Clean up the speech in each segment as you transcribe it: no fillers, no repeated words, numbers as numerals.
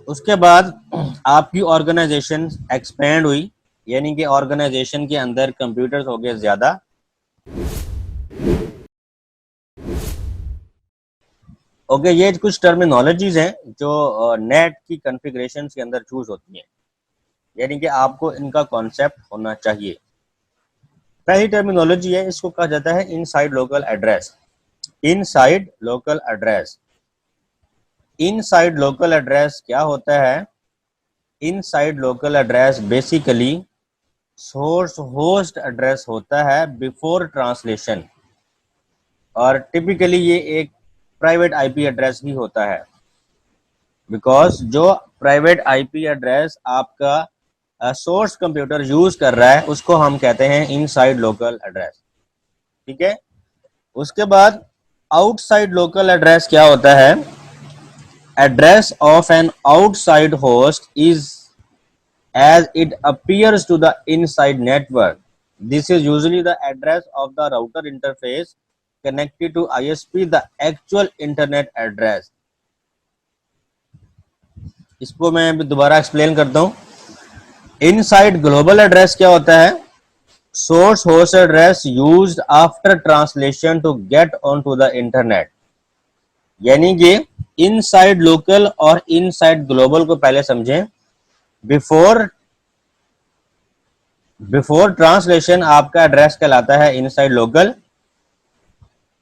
उसके बाद आपकी ऑर्गेनाइजेशन एक्सपेंड हुई, यानी कि ऑर्गेनाइजेशन के अंदर कंप्यूटर्स हो गए ज़्यादा। ओके, ये कुछ टर्मिनोलॉजीज हैं जो नेट की कॉन्फ़िगरेशन के अंदर चूज होती हैं, यानी कि आपको इनका कॉन्सेप्ट होना चाहिए। पहली टर्मिनोलॉजी है, इसको कहा जाता है inside local address. Inside local address, inside local address क्या होता है? Inside local address basically source host address होता है बिफोर ट्रांसलेशन, और टिपिकली ये एक प्राइवेट आईपी एड्रेस भी होता है, बिकॉज जो प्राइवेट आईपी एड्रेस आपका सोर्स कंप्यूटर यूज कर रहा है उसको हम कहते हैं इनसाइड लोकल एड्रेस। ठीक है, उसके बाद आउटसाइड लोकल एड्रेस क्या होता है? Address of an outside host is as it appears to the inside network. This is usually the address of the router interface connected to ISP, the actual internet address. इसको मैं दोबारा explain करता हूँ। Inside global address क्या होता है? Source host address used after translation to get on to the internet. यानी कि इनसाइड लोकल और इनसाइड ग्लोबल को पहले समझें। बिफोर ट्रांसलेशन आपका एड्रेस कहलाता है इनसाइड लोकल।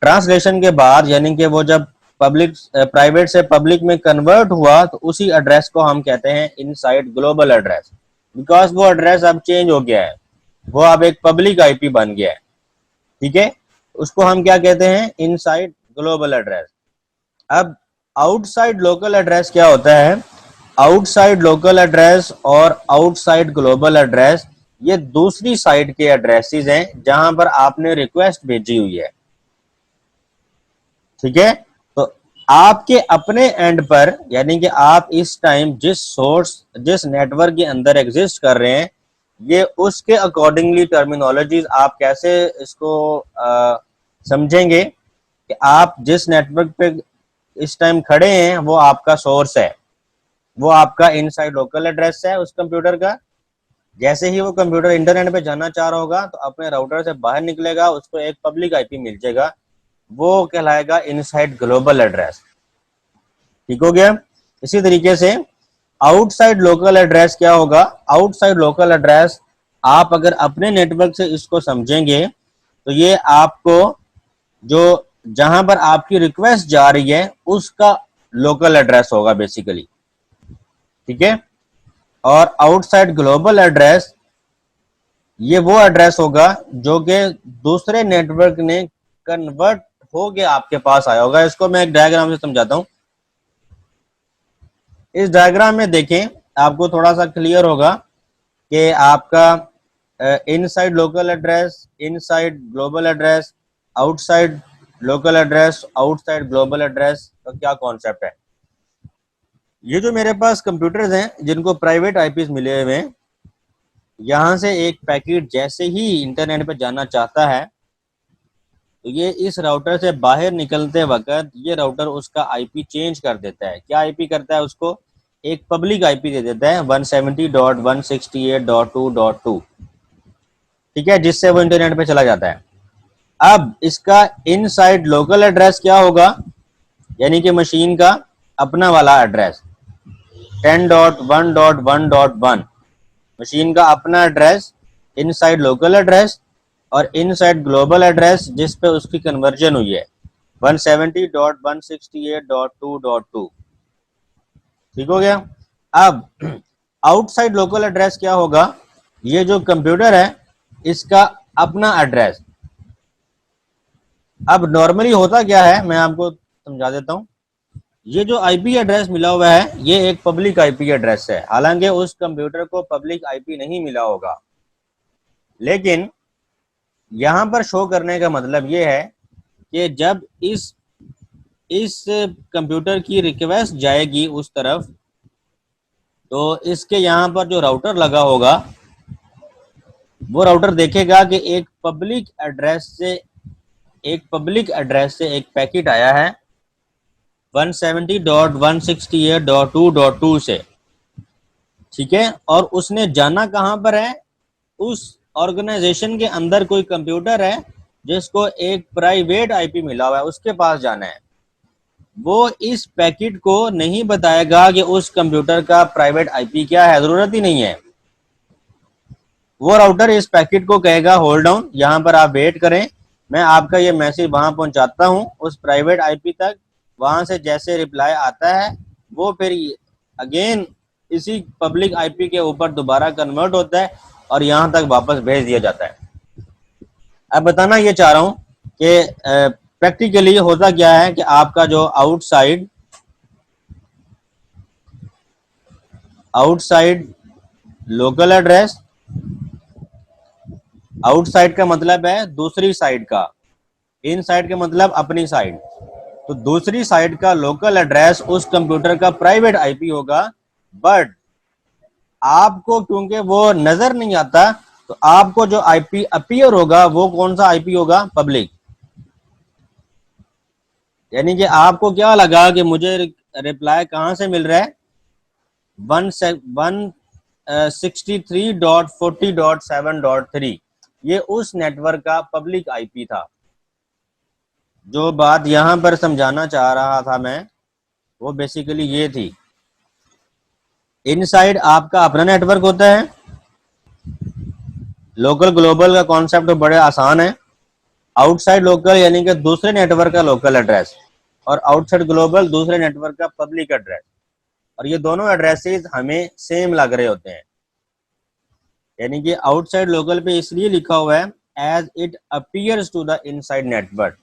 ट्रांसलेशन के बाद यानी कि वो जब पब्लिक प्राइवेट से पब्लिक में कन्वर्ट हुआ तो उसी एड्रेस को हम कहते हैं इनसाइड ग्लोबल एड्रेस, बिकॉज वो एड्रेस अब चेंज हो गया है, वो अब एक पब्लिक आईपी बन गया है। ठीक है, उसको हम क्या कहते हैं? Inside global address. अब आउटसाइड लोकल एड्रेस क्या होता है? आउटसाइड लोकल एड्रेस और आउटसाइड ग्लोबल एड्रेस ये दूसरी साइड के एड्रेसेस हैं जहां पर आपने रिक्वेस्ट भेजी हुई है। ठीक है, तो आपके अपने एंड पर यानी कि आप इस टाइम जिस नेटवर्क के अंदर एग्जिस्ट कर रहे हैं, ये उसके अकॉर्डिंगली टर्मिनोलॉजीज आप कैसे इसको समझेंगे कि आप जिस नेटवर्क पे इस टाइम खड़े हैं वो आपका सोर्स है, वो आपका इनसाइड लोकल एड्रेस है उस कंप्यूटर का। जैसे ही वो कंप्यूटर इंटरनेट पे जाना चाह रहा होगा तो अपने राउटर से बाहर निकलेगा, उसको एक पब्लिक आईपी मिल जाएगा, वो कहलाएगा इनसाइड ग्लोबल एड्रेस। ठीक हो गया। इसी तरीके से आउटसाइड लोकल एड्रेस क्या होगा? आउटसाइड लोकल एड्रेस आप अगर अपने नेटवर्क से इसको समझेंगे तो ये आपको जो जहां पर आपकी रिक्वेस्ट जा रही है उसका लोकल एड्रेस होगा बेसिकली। ठीक है, और आउटसाइड ग्लोबल एड्रेस ये वो एड्रेस होगा जो कि दूसरे नेटवर्क ने कन्वर्ट हो के आपके पास आया होगा। इसको मैं एक डायग्राम से समझाता हूं। इस डायग्राम में देखें, आपको थोड़ा सा क्लियर होगा कि आपका inside local address, inside global address, outside local address, outside global address का क्या कॉन्सेप्ट है। ये जो मेरे पास कंप्यूटर्स हैं जिनको प्राइवेट आईपीज मिले हुए हैं, यहां से एक पैकेट जैसे ही इंटरनेट पे जाना चाहता है तो ये इस राउटर से बाहर निकलते वक्त ये राउटर उसका आईपी चेंज कर देता है। क्या आईपी करता है? उसको एक पब्लिक आईपी दे देता है 170.168.2.2। ठीक है, जिससे वो इंटरनेट पे चला जाता है। अब इसका इनसाइड लोकल एड्रेस क्या होगा? यानी कि मशीन का अपना वाला एड्रेस 10.1.1.1, मशीन का अपना एड्रेस, इनसाइड लोकल एड्रेस और इनसाइड ग्लोबल एड्रेस जिस पे उसकी कन्वर्जन हुई है 170.168.2.2। ठीक हो गया। अब आउटसाइड लोकल एड्रेस क्या होगा? ये जो कंप्यूटर है इसका अपना एड्रेस। अब नॉर्मली होता क्या है मैं आपको समझा देता हूं। ये जो आईपी एड्रेस मिला हुआ है ये एक पब्लिक आईपी एड्रेस है, हालांकि उस कंप्यूटर को पब्लिक आईपी नहीं मिला होगा, लेकिन यहां पर शो करने का मतलब ये है कि जब इस कंप्यूटर की रिक्वेस्ट जाएगी उस तरफ तो इसके यहां पर जो राउटर लगा होगा वो राउटर देखेगा कि एक पब्लिक एड्रेस से एक पैकेट आया है 170.168.2.2 से। ठीक है, और उसने जाना कहाँ पर है, उस ऑर्गेनाइजेशन के अंदर कोई कंप्यूटर है जिसको एक प्राइवेट आईपी मिला हुआ है, उसके पास जाना है। वो इस पैकेट को नहीं बताएगा कि उस कंप्यूटर का प्राइवेट आईपी क्या है, जरूरत ही नहीं है। वो राउटर इस पैकेट को कहेगा होल्ड डाउन, यहाँ पर आप वेट करें, मैं आपका ये मैसेज वहां पहुंचाता हूँ उस प्राइवेट आईपी तक। वहां से जैसे रिप्लाई आता है वो फिर अगेन इसी पब्लिक आईपी के ऊपर दोबारा कन्वर्ट होता है और यहाँ तक वापस भेज दिया जाता है। अब बताना ये चाह रहा हूँ कि प्रैक्टिकली होता क्या है कि आपका जो outside outside local address, outside का मतलब है दूसरी साइड का, इन साइड का मतलब अपनी साइड, तो दूसरी साइड का लोकल एड्रेस उस कंप्यूटर का प्राइवेट आईपी होगा। बट आपको क्योंकि वो नजर नहीं आता, तो आपको जो आईपी अपीयर होगा वो कौन सा आईपी होगा, पब्लिक। यानी कि आपको क्या लगा कि मुझे रिप्लाई कहां से मिल रहा है, 163.40.7.3, ये उस नेटवर्क का पब्लिक आईपी था। जो बात यहां पर समझाना चाह रहा था मैं, वो बेसिकली ये थी, इनसाइड आपका अपना नेटवर्क होता है, लोकल ग्लोबल का कॉन्सेप्ट बड़े आसान है। आउटसाइड लोकल यानी कि दूसरे नेटवर्क का लोकल एड्रेस, और आउटसाइड ग्लोबल दूसरे नेटवर्क का पब्लिक एड्रेस, और ये दोनों एड्रेसेस हमें सेम लग रहे होते हैं। यानी कि आउटसाइड लोकल पे इसलिए लिखा हुआ है as it appears to the inside network,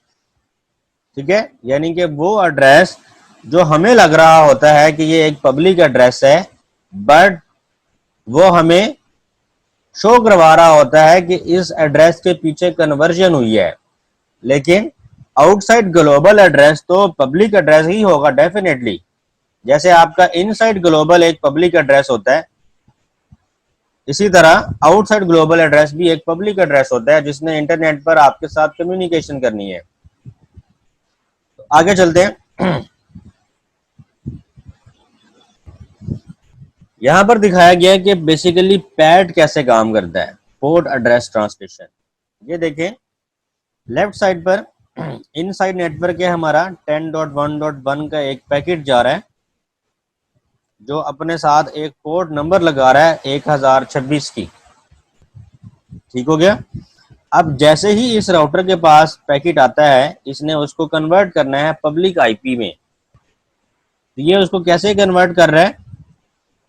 ठीक है। यानी कि वो एड्रेस जो हमें लग रहा होता है कि ये एक पब्लिक एड्रेस है, बट वो हमें शो करवा रहा होता है कि इस एड्रेस के पीछे कन्वर्जन हुई है। लेकिन आउटसाइड ग्लोबल एड्रेस तो पब्लिक एड्रेस ही होगा डेफिनेटली। जैसे आपका इनसाइड ग्लोबल एक पब्लिक एड्रेस होता है, इसी तरह आउटसाइड ग्लोबल एड्रेस भी एक पब्लिक एड्रेस होता है जिसने इंटरनेट पर आपके साथ कम्युनिकेशन करनी है। तो आगे चलते हैं। यहां पर दिखाया गया है कि बेसिकली पैड कैसे काम करता है, पोर्ट एड्रेस ट्रांसलेशन। ये देखें लेफ्ट साइड पर इनसाइड नेटवर्क है हमारा 10.1.1 का एक पैकेट जा रहा है जो अपने साथ एक पोर्ट नंबर लगा रहा है 1026 की, ठीक हो गया। अब जैसे ही इस राउटर के पास पैकेट आता है, इसने उसको कन्वर्ट करना है पब्लिक आईपी में। तो ये उसको कैसे कन्वर्ट कर रहा है,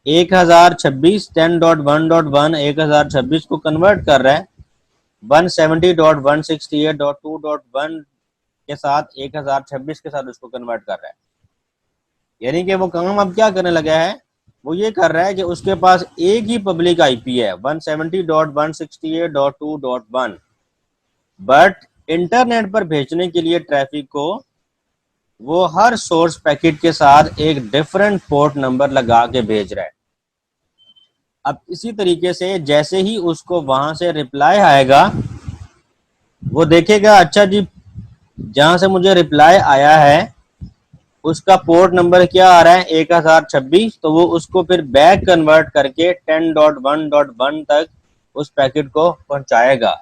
1026 10.1.1 1026 को कन्वर्ट कर रहा है 170.168.2.1 के साथ, 1026 के साथ उसको कन्वर्ट कर रहा है। यानी कि वो काम अब क्या करने लगा है, वो ये कर रहा है कि उसके पास एक ही पब्लिक आईपी है 170.168.2.1, बट इंटरनेट पर भेजने के लिए ट्रैफिक को वो हर सोर्स पैकेट के साथ एक डिफरेंट पोर्ट नंबर लगा के भेज रहा है। अब इसी तरीके से जैसे ही उसको वहां से रिप्लाई आएगा, वो देखेगा अच्छा जी जहां से मुझे रिप्लाई आया है उसका पोर्ट नंबर क्या आ रहा है 1026, तो वो उसको फिर बैक कन्वर्ट करके 10.1.1 तक उस पैकेट को पहुंचाएगा,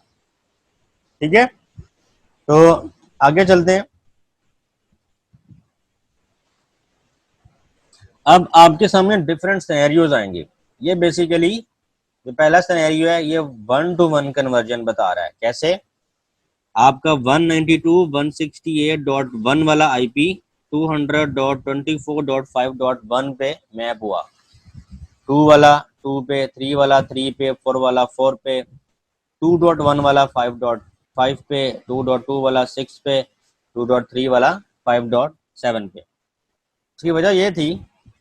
ठीक है। तो आगे चलते हैं। अब आपके सामने डिफरेंट सिनेरियोज आएंगे। ये बेसिकली जो पहला सिनेरियो है ये 1-to-1 कन्वर्जन बता रहा है। कैसे, आपका 192.168.1 वाला आईपी 200.24.5.1 पे मैप हुआ, 2 वाला 2 पे, 3 वाला 3 पे, 4 वाला 4 पे, 2.1 वाला 5.5 पे, 2.2 वाला 6 पे, 2.3 वाला 5.7 पे। इसकी वजह यह थी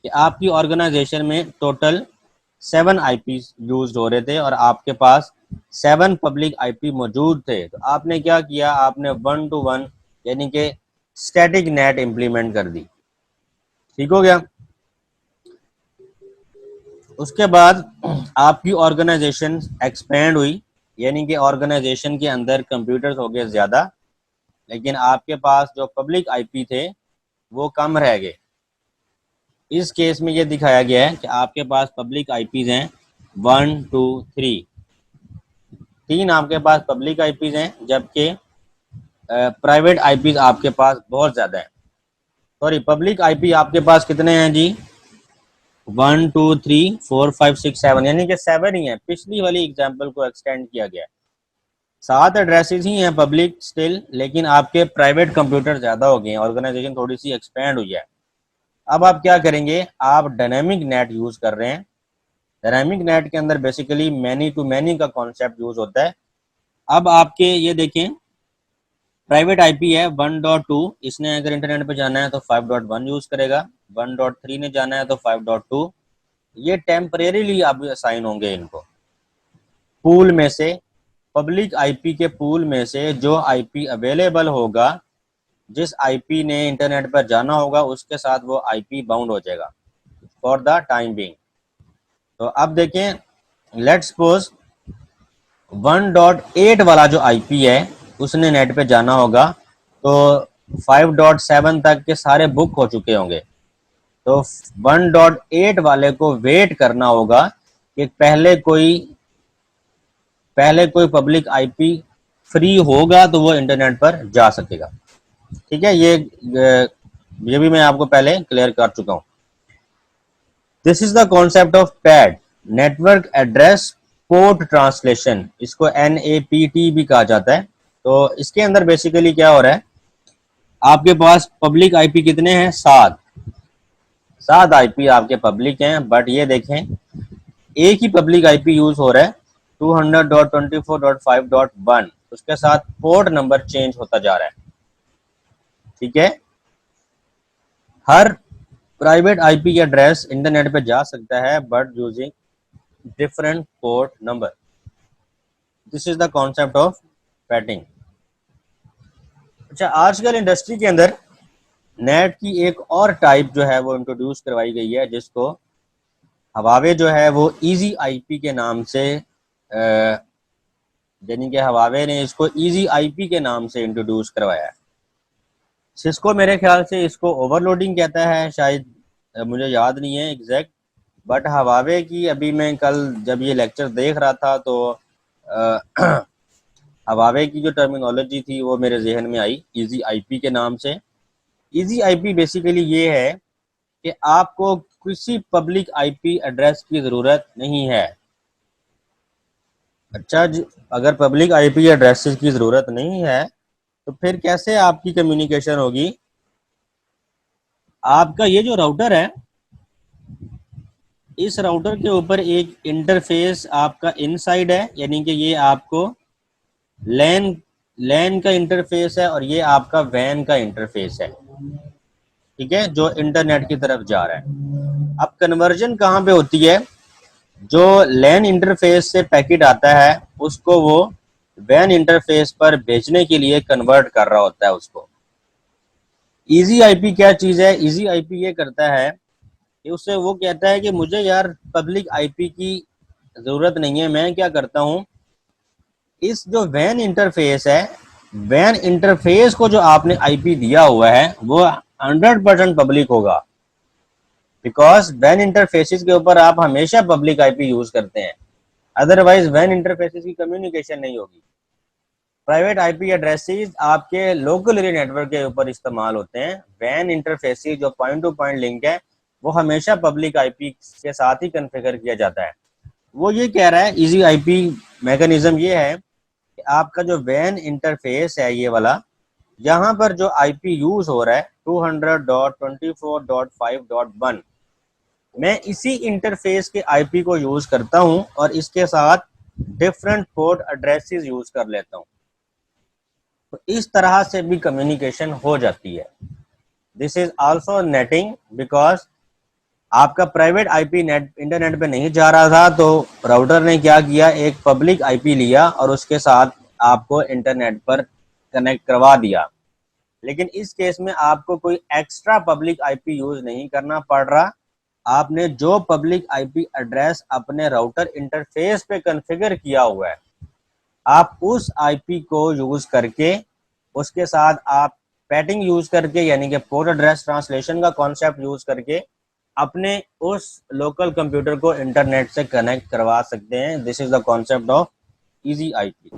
कि आपकी ऑर्गेनाइजेशन में टोटल 7 आईपी यूज हो रहे थे और आपके पास 7 पब्लिक आईपी मौजूद थे। तो आपने क्या किया, आपने 1-to-1 यानी कि स्टैटिक नेट इंप्लीमेंट कर दी, ठीक हो गया। उसके बाद आपकी ऑर्गेनाइजेशन एक्सपेंड हुई, यानी कि ऑर्गेनाइजेशन के अंदर कंप्यूटर्स हो गए ज्यादा, लेकिन आपके पास जो पब्लिक आईपी थे वो कम रह गए। इस केस में ये दिखाया गया है कि आपके पास पब्लिक आईपीज हैं 1 2 3, तीन आपके पास पब्लिक आईपीज हैं, जबकि प्राइवेट आईपीज आपके पास बहुत ज्यादा है। सॉरी, पब्लिक आईपी आपके पास कितने हैं जी? 1 2 3 4 5 6 7, यानी कि 7 ही है। पिछली वाली एग्जाम्पल को एक्सटेंड किया गया है। 7 एड्रेसेस ही हैं पब्लिक स्टिल, लेकिन आपके प्राइवेट कंप्यूटर ज्यादा हो गए हैं, ऑर्गेनाइजेशन थोड़ी सी एक्सपेंड हुई है। अब आप क्या करेंगे? आप डायनेमिक नेट यूज कर रहे हैं। डायनेमिक नेट के अंदर बेसिकली मैनी टू मैनी का कॉन्सेप्ट यूज होता है। अब आपके ये देखें, प्राइवेट आईपी है 1.2, इसने अगर इंटरनेट पे जाना है तो 5.1 यूज करेगा, 1.3 ने जाना है तो 5.2। ये टेम्परेरीली अब असाइन होंगे इनको। पूल में से, पब्लिक आईपी के पूल में से जो आईपी अवेलेबल होगा, जिस आईपी ने इंटरनेट पर जाना होगा, उसके साथ वो आईपी बाउंड हो जाएगा फॉर द टाइम बिंग। तो अब देखें, लेट्स सपोज 1.8 वाला जो आईपी है उसने नेट पे जाना होगा, तो 5.7 तक के सारे बुक हो चुके होंगे। तो 1.8 वाले को वेट करना होगा कि पहले कोई पब्लिक आईपी फ्री होगा तो वो इंटरनेट पर जा सकेगा। ठीक है, ये भी मैं आपको पहले क्लियर कर चुका हूं। This is the concept of pad, network address port translation. इसको NAPT भी कहा जाता है। तो इसके अंदर बेसिकली क्या हो रहा है, आपके पास पब्लिक आईपी कितने हैं? 7। 7 आईपी आपके पब्लिक हैं, बट ये देखें एक ही पब्लिक आईपी यूज हो रहा है 200.24.5.1, उसके साथ पोर्ट नंबर चेंज होता जा रहा है। ठीक है, हर प्राइवेट आईपी एड्रेस इंटरनेट पे जा सकता है but using different port number. This is the concept of PATing. अच्छा, आजकल इंडस्ट्री के अंदर नेट की एक और टाइप जो है वो इंट्रोड्यूस करवाई गई है, जिसको हवावे जो है वो इजी आईपी के नाम से, यानी कि हवावे ने इसको इजी आईपी के नाम से इंट्रोड्यूस करवाया है। सिस्को मेरे ख्याल से इसको ओवरलोडिंग कहता है शायद, मुझे याद नहीं है एग्जैक्ट। बट हवावे की अभी मैं कल जब ये लेक्चर देख रहा था तो हवावे की जो टर्मिनोलॉजी थी वो मेरे जहन में आई इजी आईपी के नाम से। इजी आईपी बेसिकली ये है कि आपको किसी पब्लिक आईपी एड्रेस की ज़रूरत नहीं है। अच्छा जी, अगर पब्लिक आईपी एड्रेसेस की ज़रूरत नहीं है तो फिर कैसे आपकी कम्युनिकेशन होगी? आपका ये जो राउटर है, इस राउटर के ऊपर एक इंटरफेस आपका इनसाइड है, यानी कि ये आपको लैन लैन का इंटरफेस है और ये आपका वैन का इंटरफेस है। ठीक है, जो इंटरनेट की तरफ जा रहा है। अब कन्वर्जन कहाँ पे होती है? जो लैन इंटरफेस से पैकेट आता है उसको वो वैन इंटरफेस पर भेजने के लिए कन्वर्ट कर रहा होता है उसको। इजी आईपी क्या चीज है? इजी आईपी ये करता है कि उससे वो कहता है कि मुझे यार पब्लिक आईपी की जरूरत नहीं है। मैं क्या करता हूँ, इस जो वैन इंटरफेस है, वैन इंटरफेस को जो आपने आईपी दिया हुआ है वो 100% पब्लिक होगा, बिकॉज वैन इंटरफेसिस के ऊपर आप हमेशा पब्लिक आईपी यूज करते हैं, अदरवाइज वैन इंटरफेसिस की कम्युनिकेशन नहीं होगी। प्राइवेट आईपी एड्रेसेस आपके लोकल एरिया नेटवर्क के ऊपर इस्तेमाल होते हैं। वैन इंटरफेसिस जो पॉइंट टू पॉइंट लिंक है वो हमेशा पब्लिक आईपी के साथ ही कॉन्फ़िगर किया जाता है। वो ये कह रहा है, इजी आईपी मैकेनिज्म ये है कि आपका जो वैन इंटरफेस है ये वाला, यहाँ पर जो आईपी यूज हो रहा है 200.24.5.1, मैं इसी इंटरफेस के आईपी को यूज करता हूं और इसके साथ डिफरेंट पोर्ट एड्रेसेस यूज कर लेता हूं। तो इस तरह से भी कम्युनिकेशन हो जाती है। This is also netting, because आपका प्राइवेट आईपी नेट इंटरनेट पे नहीं जा रहा था, तो राउटर ने क्या किया, एक पब्लिक आईपी लिया और उसके साथ आपको इंटरनेट पर कनेक्ट करवा दिया। लेकिन इस केस में आपको कोई एक्स्ट्रा पब्लिक आईपी यूज नहीं करना पड़ रहा। आपने जो पब्लिक आईपी एड्रेस अपने राउटर इंटरफेस पे कॉन्फ़िगर किया हुआ है, आप उस आईपी को यूज करके, उसके साथ आप पैटिंग यूज करके, यानी कि पोर्ट एड्रेस ट्रांसलेशन का कॉन्सेप्ट यूज करके अपने उस लोकल कंप्यूटर को इंटरनेट से कनेक्ट करवा सकते हैं। This is the concept of easy IP.